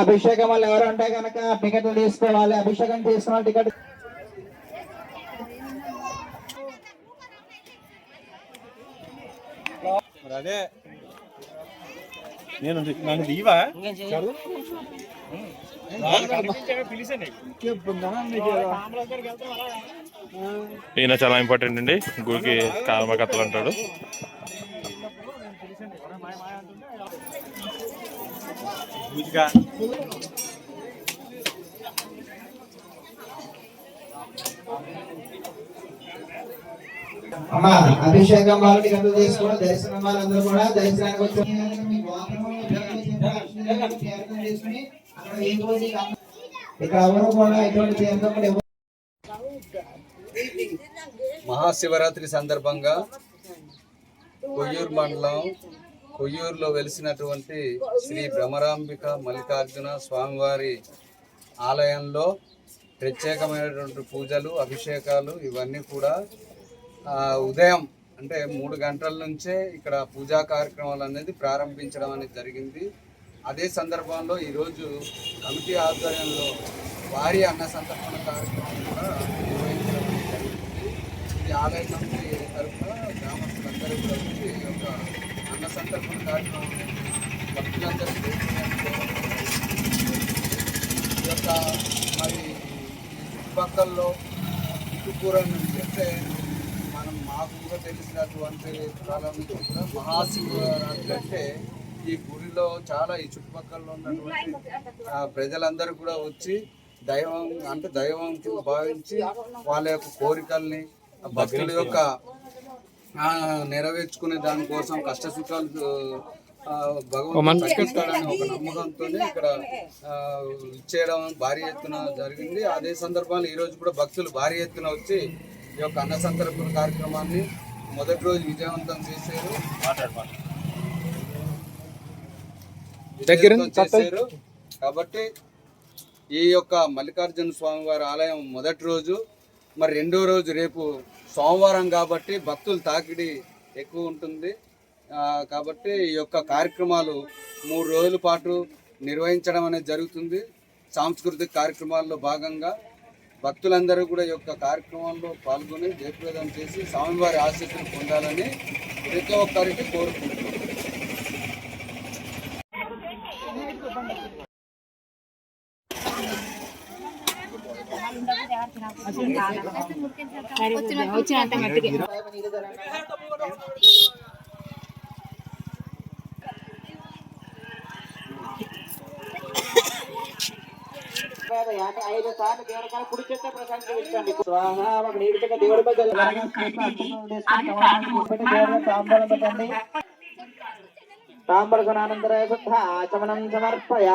అభిషేకం వాళ్ళు ఎవరు అంటే కనుక టికెట్లు తీసుకోవాలి. అభిషేకం తీసుకున్న టికెట్ అదే నేను నన్ను దీవా ఈయన చాలా ఇంపార్టెంట్ అండి గుడికి కారణకర్తలు అంటాడు. అమ్మా అభిషేకం వాళ్ళు టికెట్లు తీసుకుని దర్శనం వాళ్ళందరూ కూడా దర్శనానికి వచ్చి ఇక్కడ ఎవరు కూడా ఎటువంటి తీర్థం. మహాశివరాత్రి సందర్భంగా కొయ్యూరు మండలం కొయ్యూరులో వెలిసినటువంటి శ్రీ భ్రమరాంబిక మల్లికార్జున స్వామివారి ఆలయంలో ప్రత్యేకమైనటువంటి పూజలు అభిషేకాలు ఇవన్నీ కూడా ఉదయం అంటే 3 గంటల నుంచే ఇక్కడ పూజా కార్యక్రమాలు అనేది ప్రారంభించడం అనేది జరిగింది. అదే సందర్భంలో ఈరోజు కమిటీ ఆధ్వర్యంలో భారీ అన్న సంతర్పణ కార్యక్రమం కూడా నిర్వహించడం జరిగింది. ఈ ఆలయ కమిటీ తరఫున గ్రామస్తులందరూ కూడా వచ్చి ఒక అన్న సంతర్పణ కార్యక్రమం భక్తులందరూ ఈ యొక్క మరి చుట్టుపక్కల్లో చుట్టుకూర నుంచి అంటే మాకు కూడా తెలిసినటువంటి కాలం నుంచి కూడా మహాశివరాత్రి అంటే ఈ గుడిలో చాలా ఈ చుట్టుపక్కల ఉన్నటువంటి ప్రజలందరూ కూడా వచ్చి దైవం అంటే దైవంకి భావించి వాళ్ళ యొక్క కోరికల్ని భక్తుల యొక్క నెరవేర్చుకునే దానికోసం కష్టసుఖాలు భగవంతుడు తగ్గిస్తాడని ఒక నమ్మకంతో ఇక్కడ ఇచ్చేయడం భారీ ఎత్తున జరిగింది. అదే సందర్భంలో ఈరోజు కూడా భక్తులు భారీ ఎత్తున వచ్చి ఈ యొక్క అన్న సంతర్పణ కార్యక్రమాన్ని మొదటి రోజు విజయవంతం చేశారు. కాబట్టి ఈ యొక్క మల్లికార్జున స్వామివారి ఆలయం మొదటి రోజు మరి రెండో రోజు రేపు సోమవారం కాబట్టి భక్తుల తాకిడి ఎక్కువ ఉంటుంది. కాబట్టి ఈ యొక్క కార్యక్రమాలు 3 రోజుల పాటు నిర్వహించడం అనేది జరుగుతుంది. సాంస్కృతిక కార్యక్రమాల్లో భాగంగా భక్తులందరూ కూడా ఈ యొక్క కార్యక్రమాల్లో పాల్గొని జయప్రదం చేసి స్వామివారి ఆశీస్సులు పొందాలని ప్రతి ఒక్కరికి కోరుకుంటున్నాం. ఐదు సార్లు దేవుడి కాడ కుడి చేత ప్రసాదించండి. స్వాహా ఒక నీటి చెక్క దేవుడి తాంబూలం పెట్టండి. తాంబూల గుణానంతర ఆచమనం సమర్పయ.